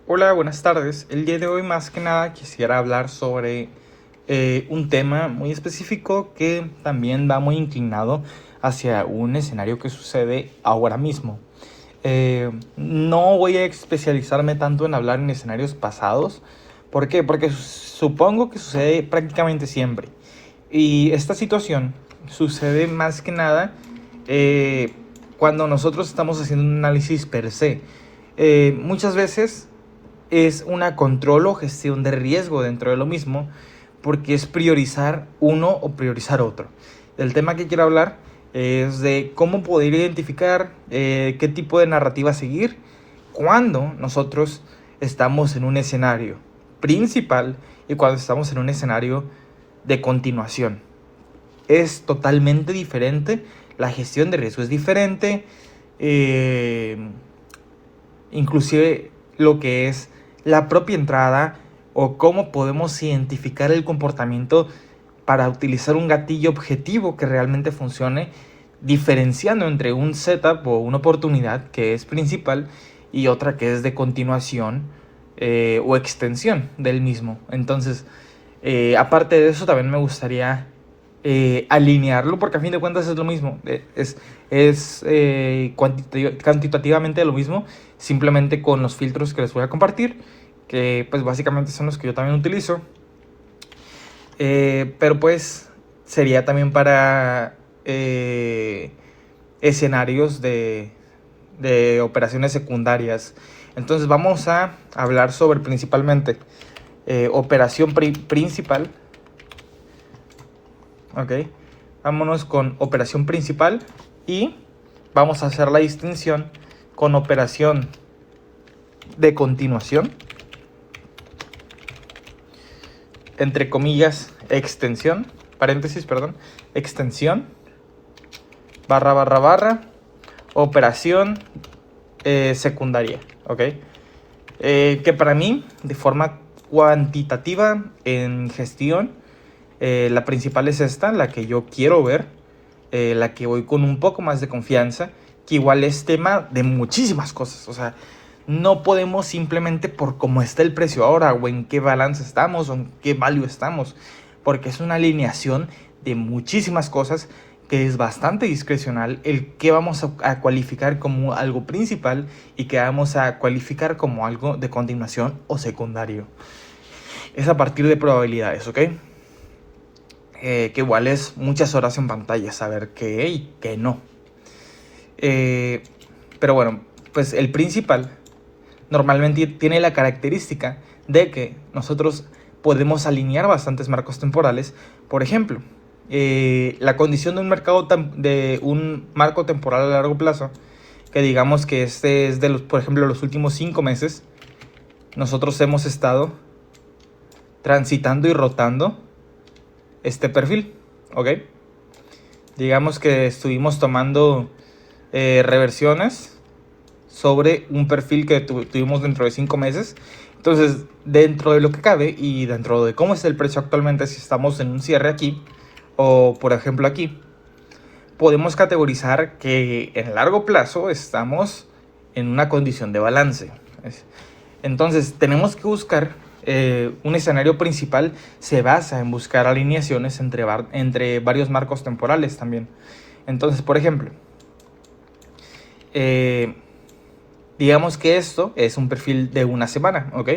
Hola, buenas tardes. El día de hoy más que nada quisiera hablar sobre un tema muy específico que también va muy inclinado hacia un escenario que sucede ahora mismo. No voy a especializarme tanto en hablar en escenarios pasados. ¿Por qué? Porque supongo que sucede prácticamente siempre. Y esta situación sucede más que nada eh, cuando nosotros estamos haciendo un análisis per se. Muchas veces es una control o gestión de riesgo dentro de lo mismo, porque es priorizar uno o priorizar otro. El tema que quiero hablar es de cómo poder identificar qué tipo de narrativa seguir cuando nosotros estamos en un escenario principal y cuando estamos en un escenario de continuación. Es totalmente diferente, la gestión de riesgo es diferente, eh, inclusive lo que es la propia entrada o cómo podemos identificar el comportamiento para utilizar un gatillo objetivo que realmente funcione, diferenciando entre un setup o una oportunidad que es principal y otra que es de continuación o extensión del mismo. Entonces, aparte de eso, también me gustaría alinearlo, porque a fin de cuentas es lo mismo, es cuantitativamente lo mismo, simplemente con los filtros que les voy a compartir, que pues básicamente son los que yo también utilizo. Pero pues sería también para escenarios de operaciones secundarias. Entonces vamos a hablar sobre principalmente operación principal. Ok, vámonos con operación principal y vamos a hacer la distinción con operación de continuación, entre comillas, extensión, paréntesis, perdón, extensión, barra, operación secundaria, ok. Que para mí, de forma cuantitativa en gestión, la principal es esta, la que yo quiero ver, la que voy con un poco más de confianza, que igual es tema de muchísimas cosas. O sea, no podemos simplemente por cómo está el precio ahora, o en qué balance estamos, o en qué value estamos, porque es una alineación de muchísimas cosas que es bastante discrecional el que vamos a cualificar como algo principal y que vamos a cualificar como algo de continuación o secundario. Es a partir de probabilidades, ¿ok? Que igual es muchas horas en pantalla, saber qué y qué no. Pero bueno, pues el principal normalmente tiene la característica de que nosotros podemos alinear bastantes marcos temporales. Por ejemplo, la condición de un marco temporal a largo plazo, que digamos que este es de los, por ejemplo, los últimos 5 meses, nosotros hemos estado transitando y rotando este perfil, ¿ok? Digamos que estuvimos tomando reversiones sobre un perfil que tuvimos dentro de 5 meses. Entonces, dentro de lo que cabe y dentro de cómo es el precio actualmente, si estamos en un cierre aquí o por ejemplo aquí, podemos categorizar que en largo plazo estamos en una condición de balance. Entonces, tenemos que buscar un escenario principal, se basa en buscar alineaciones entre varios marcos temporales también. Entonces, por ejemplo, digamos que esto es un perfil de una semana, ¿ok?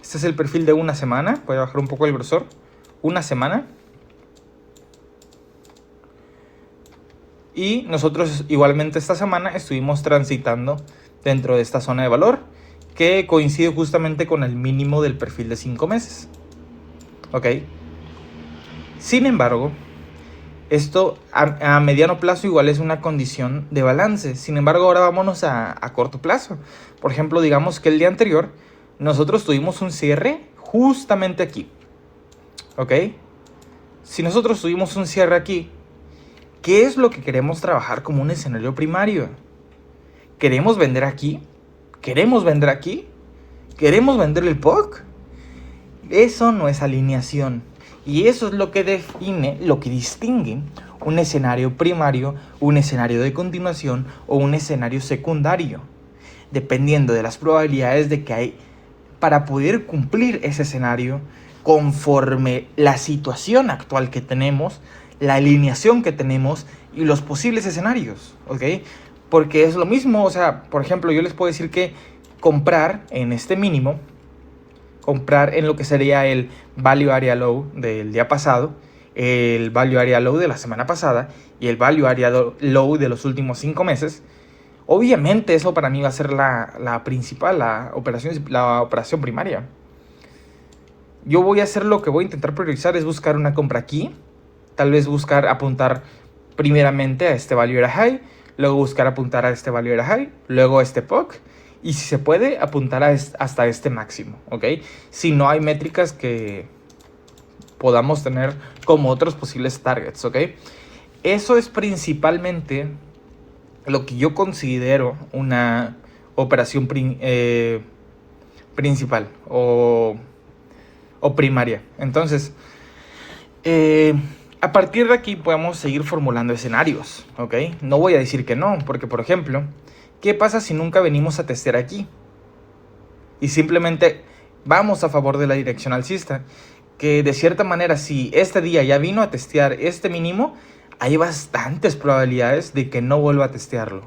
Este es el perfil de una semana. Voy a bajar un poco el grosor. Una semana. Y nosotros igualmente esta semana estuvimos transitando dentro de esta zona de valor, que coincide justamente con el mínimo del perfil de 5 meses. ¿Ok? Sin embargo, esto a mediano plazo igual es una condición de balance. Sin embargo, ahora vámonos a corto plazo. Por ejemplo, digamos que el día anterior nosotros tuvimos un cierre justamente aquí. ¿Ok? Si nosotros tuvimos un cierre aquí, ¿qué es lo que queremos trabajar como un escenario primario? ¿Queremos vender aquí? ¿Queremos vender aquí? ¿Queremos vender el POC? Eso no es alineación. Y eso es lo que define, lo que distingue un escenario primario, un escenario de continuación o un escenario secundario. Dependiendo de las probabilidades de que hay para poder cumplir ese escenario conforme la situación actual que tenemos, la alineación que tenemos y los posibles escenarios, ¿ok? Porque es lo mismo, o sea, por ejemplo, yo les puedo decir que comprar en este mínimo, comprar en lo que sería el Value Area Low del día pasado, el Value Area Low de la semana pasada y el Value Area Low de los últimos 5 meses, obviamente eso para mí va a ser la principal, la operación primaria. Yo voy a hacer lo que voy a intentar priorizar es buscar una compra aquí, tal vez buscar apuntar primeramente a este Value Area High, luego buscar apuntar a este Value Area High, luego a este POC, y si se puede, apuntar hasta este máximo, ¿ok? Si no hay métricas que podamos tener como otros posibles targets, ¿ok? Eso es principalmente lo que yo considero una operación principal o primaria. Entonces, a partir de aquí podemos seguir formulando escenarios, ¿ok? No voy a decir que no, porque por ejemplo, ¿qué pasa si nunca venimos a testear aquí? Y simplemente vamos a favor de la dirección alcista, que de cierta manera si este día ya vino a testear este mínimo, hay bastantes probabilidades de que no vuelva a testearlo.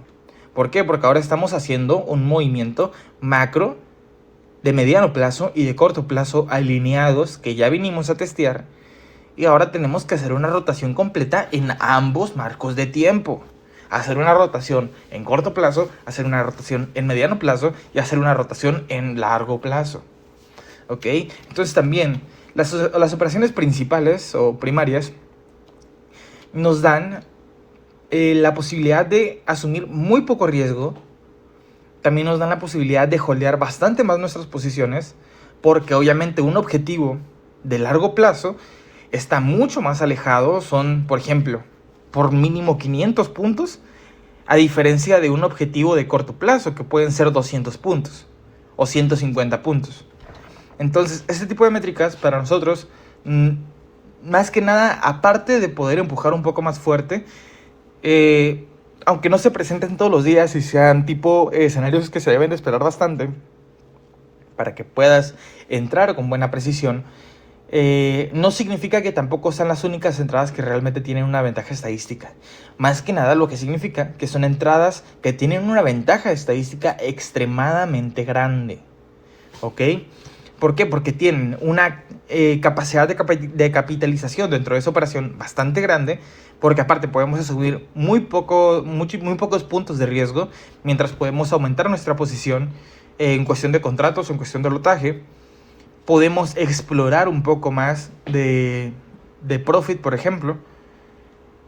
¿Por qué? Porque ahora estamos haciendo un movimiento macro de mediano plazo y de corto plazo alineados que ya vinimos a testear y ahora tenemos que hacer una rotación completa en ambos marcos de tiempo. Hacer una rotación en corto plazo, hacer una rotación en mediano plazo y hacer una rotación en largo plazo. ¿Ok? Entonces también las operaciones principales o primarias nos dan la posibilidad de asumir muy poco riesgo. También nos dan la posibilidad de holdear bastante más nuestras posiciones, porque obviamente un objetivo de largo plazo está mucho más alejado, son, por ejemplo, por mínimo 500 puntos, a diferencia de un objetivo de corto plazo, que pueden ser 200 puntos o 150 puntos. Entonces, este tipo de métricas para nosotros, más que nada, aparte de poder empujar un poco más fuerte, aunque no se presenten todos los días y sean tipo escenarios que se deben de esperar bastante para que puedas entrar con buena precisión, no significa que tampoco sean las únicas entradas que realmente tienen una ventaja estadística. Más que nada lo que significa que son entradas que tienen una ventaja estadística extremadamente grande. ¿Ok? ¿Por qué? Porque tienen una capacidad de capitalización dentro de esa operación bastante grande, porque aparte podemos asumir muy pocos puntos de riesgo, mientras podemos aumentar nuestra posición en cuestión de contratos o en cuestión de lotaje. Podemos explorar un poco más de profit, por ejemplo.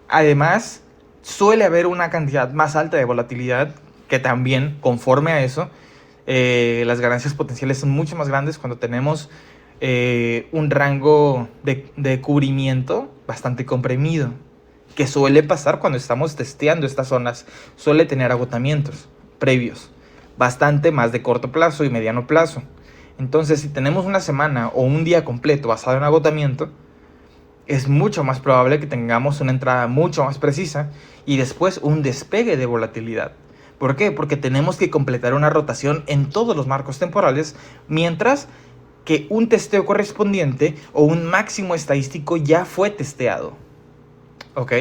Además, suele haber una cantidad más alta de volatilidad que también, conforme a eso, las ganancias potenciales son mucho más grandes cuando tenemos un rango de cubrimiento bastante comprimido, que suele pasar cuando estamos testeando estas zonas. Suele tener agotamientos previos, bastante más de corto plazo y mediano plazo. Entonces, si tenemos una semana o un día completo basado en agotamiento, es mucho más probable que tengamos una entrada mucho más precisa y después un despegue de volatilidad. ¿Por qué? Porque tenemos que completar una rotación en todos los marcos temporales, mientras que un testeo correspondiente o un máximo estadístico ya fue testeado. ¿Ok?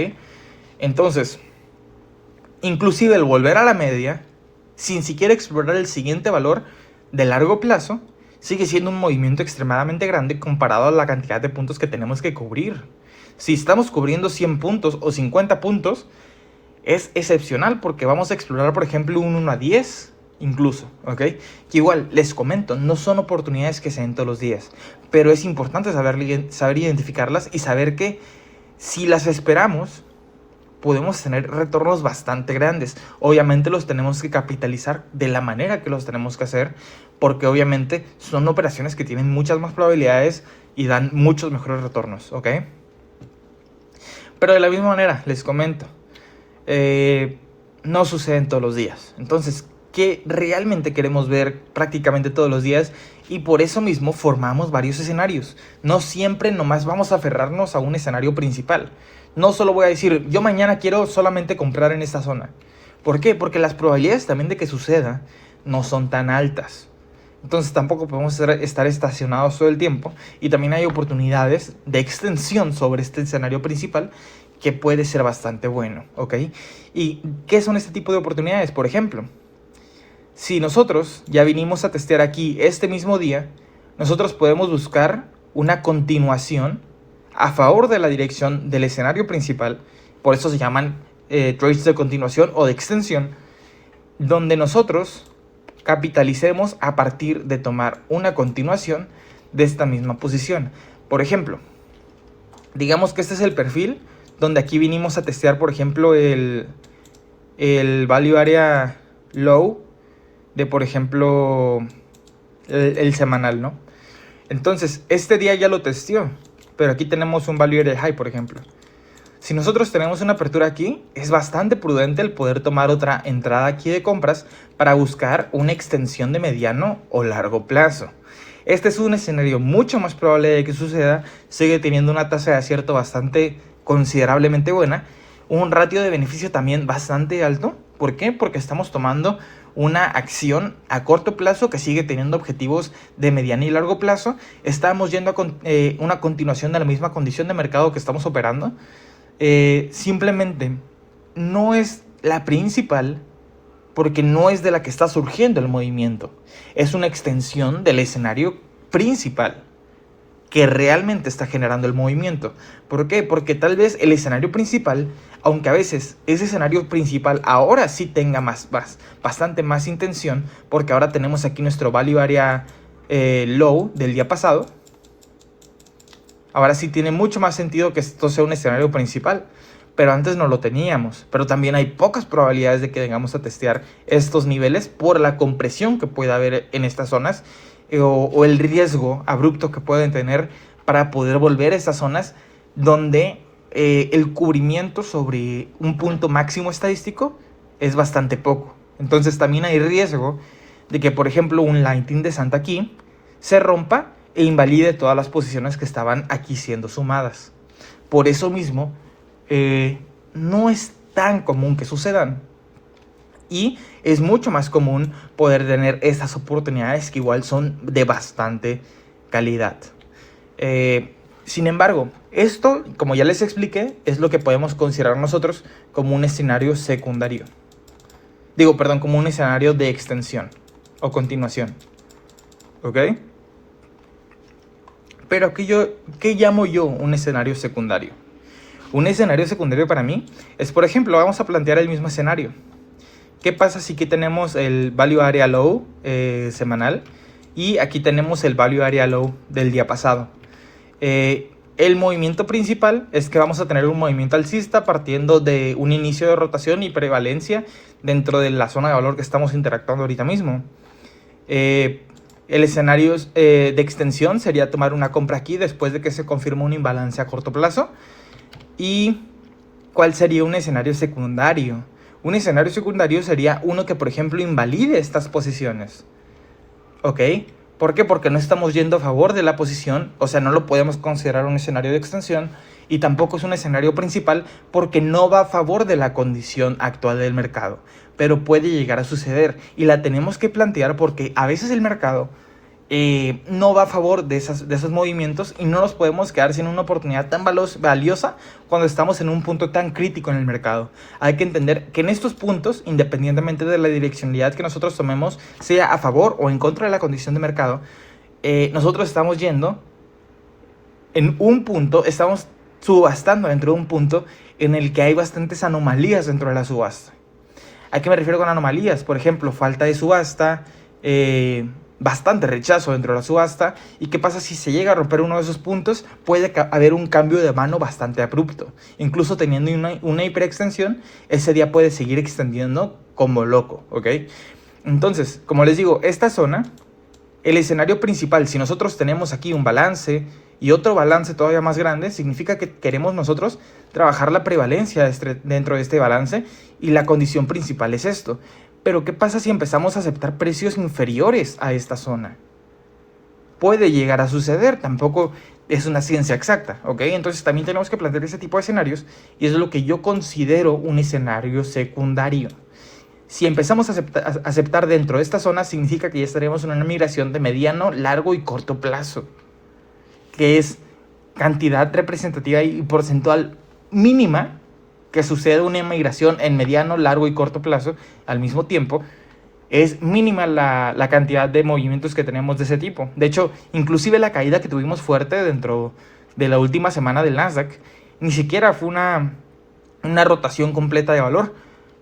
Entonces, inclusive el volver a la media, sin siquiera explorar el siguiente valor de largo plazo, sigue siendo un movimiento extremadamente grande comparado a la cantidad de puntos que tenemos que cubrir. Si estamos cubriendo 100 puntos o 50 puntos, es excepcional porque vamos a explorar, por ejemplo, un 1 a 10 incluso, ¿ok? Que igual, les comento, no son oportunidades que se den todos los días, pero es importante saber identificarlas y saber que si las esperamos, podemos tener retornos bastante grandes. Obviamente los tenemos que capitalizar de la manera que los tenemos que hacer, porque obviamente son operaciones que tienen muchas más probabilidades y dan muchos mejores retornos, ¿ok? Pero de la misma manera, les comento, no suceden todos los días. Entonces, ¿qué realmente queremos ver prácticamente todos los días? Y por eso mismo formamos varios escenarios. No siempre nomás vamos a aferrarnos a un escenario principal. No solo voy a decir, yo mañana quiero solamente comprar en esta zona. ¿Por qué? Porque las probabilidades también de que suceda no son tan altas. Entonces tampoco podemos estar estacionados todo el tiempo. Y también hay oportunidades de extensión sobre este escenario principal que puede ser bastante bueno, ¿ok? ¿Y qué son este tipo de oportunidades? Por ejemplo, si nosotros ya vinimos a testear aquí este mismo día, nosotros podemos buscar una continuación a favor de la dirección del escenario principal. Por eso se llaman trades de continuación o de extensión, donde nosotros capitalicemos a partir de tomar una continuación de esta misma posición. Por ejemplo, digamos que este es el perfil donde aquí vinimos a testear, por ejemplo, el value area low de, por ejemplo, el semanal, ¿no? Entonces, este día ya lo testeó, pero aquí tenemos un value area high, por ejemplo. Si nosotros tenemos una apertura aquí, es bastante prudente el poder tomar otra entrada aquí de compras para buscar una extensión de mediano o largo plazo. Este es un escenario mucho más probable de que suceda, sigue teniendo una tasa de acierto bastante considerablemente buena, un ratio de beneficio también bastante alto. ¿Por qué? Porque estamos tomando una acción a corto plazo que sigue teniendo objetivos de mediano y largo plazo. Estamos yendo a una continuación de la misma condición de mercado que estamos operando. Simplemente no es la principal porque no es de la que está surgiendo el movimiento. Es una extensión del escenario principal que realmente está generando el movimiento. ¿Por qué? Porque tal vez el escenario principal, aunque a veces ese escenario principal ahora sí tenga bastante más intención, porque ahora tenemos aquí nuestro value area low del día pasado, ahora sí tiene mucho más sentido que esto sea un escenario principal, pero antes no lo teníamos. Pero también hay pocas probabilidades de que vengamos a testear estos niveles por la compresión que pueda haber en estas zonas o el riesgo abrupto que pueden tener para poder volver a estas zonas donde el cubrimiento sobre un punto máximo estadístico es bastante poco. Entonces también hay riesgo de que, por ejemplo, un Lightning de Santa aquí se rompa e invalide todas las posiciones que estaban aquí siendo sumadas. Por eso mismo, no es tan común que sucedan. Y es mucho más común poder tener estas oportunidades que igual son de bastante calidad. Sin embargo, esto, como ya les expliqué, es lo que podemos considerar nosotros como un escenario secundario. Como un escenario de extensión o continuación. ¿Ok? Pero ¿qué llamo yo un escenario secundario? Un escenario secundario para mí es, por ejemplo, vamos a plantear el mismo escenario. ¿Qué pasa si aquí tenemos el value area low semanal y aquí tenemos el value area low del día pasado? El movimiento principal es que vamos a tener un movimiento alcista partiendo de un inicio de rotación y prevalencia dentro de la zona de valor que estamos interactuando ahorita mismo. El escenario de extensión sería tomar una compra aquí después de que se confirme un imbalance a corto plazo. ¿Y cuál sería un escenario secundario? Un escenario secundario sería uno que, por ejemplo, invalide estas posiciones. ¿Ok? ¿Por qué? Porque no estamos yendo a favor de la posición, o sea, no lo podemos considerar un escenario de extensión, y tampoco es un escenario principal porque no va a favor de la condición actual del mercado. Pero puede llegar a suceder y la tenemos que plantear porque a veces el mercado no va a favor de esos movimientos y no nos podemos quedar sin una oportunidad tan valiosa cuando estamos en un punto tan crítico en el mercado. Hay que entender que en estos puntos, independientemente de la direccionalidad que nosotros tomemos, sea a favor o en contra de la condición de mercado, nosotros estamos yendo en un punto, estamos subastando dentro de un punto en el que hay bastantes anomalías dentro de la subasta. ¿A qué me refiero con anomalías? Por ejemplo, falta de subasta, bastante rechazo dentro de la subasta. ¿Y qué pasa si se llega a romper uno de esos puntos? Puede haber un cambio de mano bastante abrupto. Incluso teniendo una hiperextensión, ese día puede seguir extendiendo como loco, ¿ok? Entonces, como les digo, esta zona, el escenario principal, si nosotros tenemos aquí un balance y otro balance todavía más grande, significa que queremos nosotros trabajar la prevalencia dentro de este balance y la condición principal es esto. Pero ¿qué pasa si empezamos a aceptar precios inferiores a esta zona? Puede llegar a suceder, tampoco es una ciencia exacta, ¿ok? Entonces también tenemos que plantear ese tipo de escenarios y es lo que yo considero un escenario secundario. Si empezamos a aceptar dentro de esta zona, significa que ya estaremos en una migración de mediano, largo y corto plazo, que es cantidad representativa y porcentual mínima que sucede una migración en mediano, largo y corto plazo al mismo tiempo. Es mínima la cantidad de movimientos que tenemos de ese tipo. De hecho, inclusive la caída que tuvimos fuerte dentro de la última semana del Nasdaq ni siquiera fue una rotación completa de valor.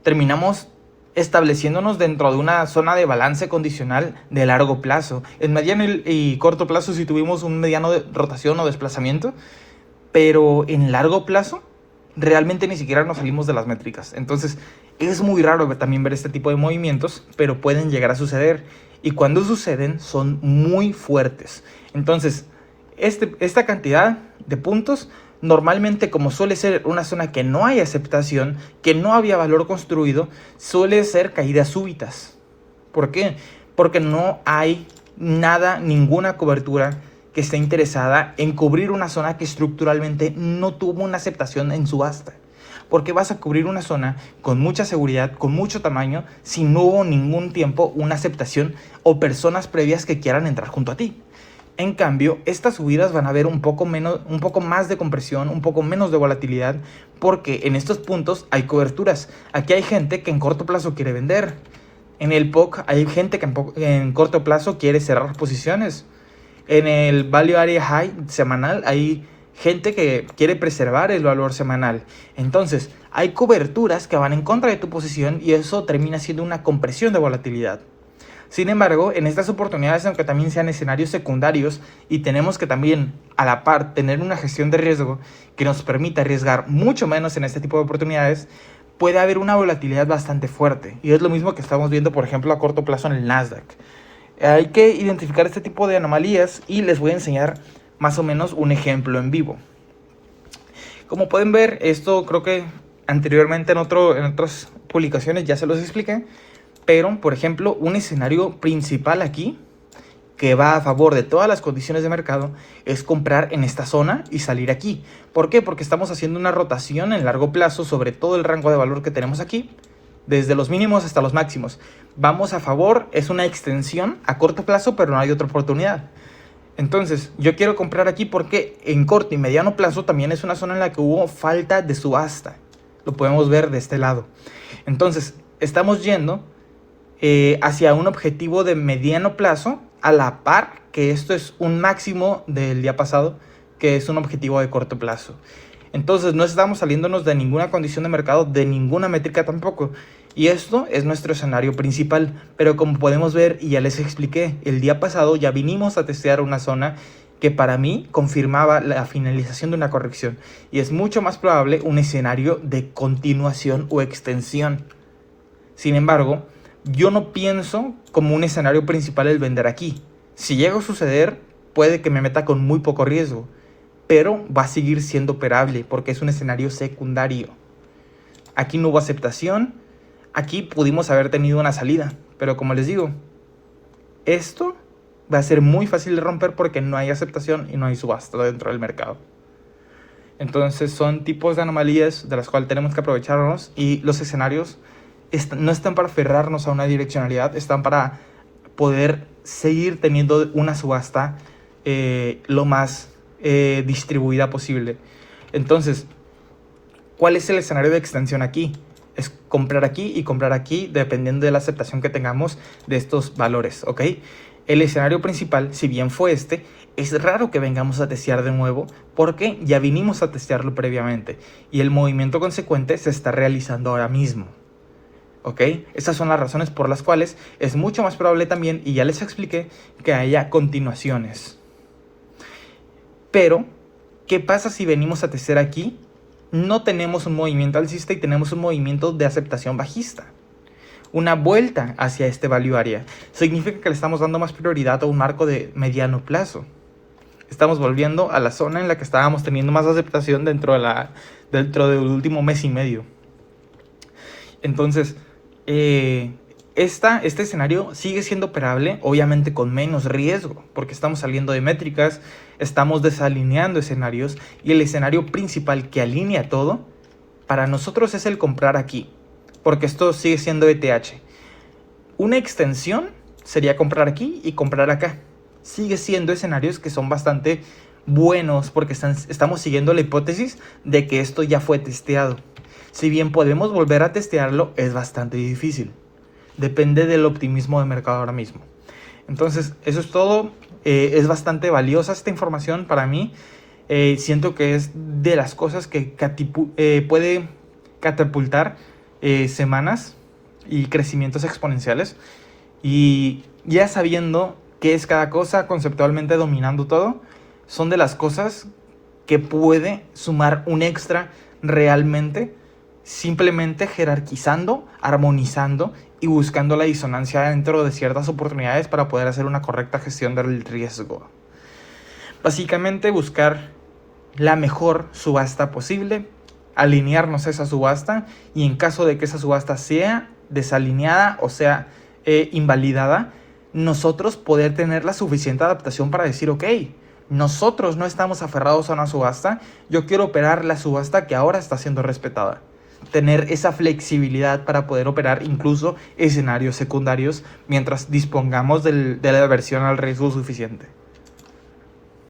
Terminamos estableciéndonos dentro de una zona de balance condicional de largo plazo. En mediano y corto plazo sí tuvimos un mediano de rotación o desplazamiento, pero en largo plazo realmente ni siquiera nos salimos de las métricas. Entonces es muy raro también ver este tipo de movimientos, pero pueden llegar a suceder, y cuando suceden son muy fuertes. Entonces esta cantidad de puntos, normalmente, como suele ser una zona que no hay aceptación, que no había valor construido, suele ser caídas súbitas. ¿Por qué? Porque no hay ninguna cobertura que esté interesada en cubrir una zona que estructuralmente no tuvo una aceptación en subasta. Porque vas a cubrir una zona con mucha seguridad, con mucho tamaño, si no hubo ningún tiempo una aceptación o personas previas que quieran entrar junto a ti. En cambio, estas subidas van a haber un poco más de compresión, un poco menos de volatilidad, porque en estos puntos hay coberturas. Aquí hay gente que en corto plazo quiere vender. En el POC hay gente que en corto plazo quiere cerrar posiciones. En el Value Area High semanal hay gente que quiere preservar el valor semanal. Entonces, hay coberturas que van en contra de tu posición y eso termina siendo una compresión de volatilidad. Sin embargo, en estas oportunidades, aunque también sean escenarios secundarios, y tenemos que también a la par tener una gestión de riesgo que nos permita arriesgar mucho menos en este tipo de oportunidades, puede haber una volatilidad bastante fuerte. Y es lo mismo que estamos viendo, por ejemplo, a corto plazo en el Nasdaq. Hay que identificar este tipo de anomalías y les voy a enseñar más o menos un ejemplo en vivo. Como pueden ver, esto creo que anteriormente en otras publicaciones ya se los expliqué. Pero, por ejemplo, un escenario principal aquí, que va a favor de todas las condiciones de mercado, es comprar en esta zona y salir aquí. ¿Por qué? Porque estamos haciendo una rotación en largo plazo sobre todo el rango de valor que tenemos aquí, desde los mínimos hasta los máximos. Vamos a favor, es una extensión a corto plazo, pero no hay otra oportunidad. Entonces, yo quiero comprar aquí porque en corto y mediano plazo también es una zona en la que hubo falta de subasta. Lo podemos ver de este lado. Entonces, estamos yendo hacia un objetivo de mediano plazo, a la par que esto es un máximo del día pasado, que es un objetivo de corto plazo. Entonces no estamos saliéndonos de ninguna condición de mercado, de ninguna métrica tampoco. Y esto es nuestro escenario principal. Pero como podemos ver, y ya les expliqué, el día pasado ya vinimos a testear una zona que para mí confirmaba la finalización de una corrección. Y es mucho más probable un escenario de continuación o extensión. Sin embargo, yo no pienso como un escenario principal el vender aquí. Si llega a suceder, puede que me meta con muy poco riesgo, pero va a seguir siendo operable porque es un escenario secundario. Aquí no hubo aceptación, aquí pudimos haber tenido una salida, pero como les digo, esto va a ser muy fácil de romper porque no hay aceptación y no hay subasta dentro del mercado. Entonces son tipos de anomalías de las cuales tenemos que aprovecharnos, y los escenarios no están para aferrarnos a una direccionalidad, están para poder seguir teniendo una subasta lo más distribuida posible. Entonces, ¿cuál es el escenario de extensión aquí? Es comprar aquí y comprar aquí dependiendo de la aceptación que tengamos de estos valores, ¿ok? El escenario principal, si bien fue este, es raro que vengamos a testear de nuevo porque ya vinimos a testearlo previamente y el movimiento consecuente se está realizando ahora mismo. ¿Ok? Estas son las razones por las cuales es mucho más probable también, y ya les expliqué, que haya continuaciones. Pero, ¿qué pasa si venimos a testear aquí? No tenemos un movimiento alcista y tenemos un movimiento de aceptación bajista. Una vuelta hacia este value area significa que le estamos dando más prioridad a un marco de mediano plazo. Estamos volviendo a la zona en la que estábamos teniendo más aceptación dentro del último mes y medio. Entonces, este escenario sigue siendo operable, obviamente con menos riesgo, porque estamos saliendo de métricas, estamos desalineando escenarios, y el escenario principal que alinea todo, para nosotros es el comprar aquí, porque esto sigue siendo ETH. Una extensión sería comprar aquí y comprar acá. Sigue siendo escenarios que son bastante buenos porque estamos siguiendo la hipótesis de que esto ya fue testeado. Si bien podemos volver a testearlo, es bastante difícil. Depende del optimismo de mercado ahora mismo. Entonces, eso es todo. Es bastante valiosa esta información para mí. Siento que es de las cosas que puede catapultar semanas y crecimientos exponenciales. Y ya sabiendo qué es cada cosa, conceptualmente dominando todo, son de las cosas que puede sumar un extra realmente, simplemente jerarquizando, armonizando y buscando la disonancia dentro de ciertas oportunidades para poder hacer una correcta gestión del riesgo. Básicamente buscar la mejor subasta posible, alinearnos a esa subasta y en caso de que esa subasta sea desalineada o sea invalidada, nosotros poder tener la suficiente adaptación para decir, ok, nosotros no estamos aferrados a una subasta, yo quiero operar la subasta que ahora está siendo respetada. Tener esa flexibilidad para poder operar incluso escenarios secundarios mientras dispongamos de la aversión al riesgo suficiente.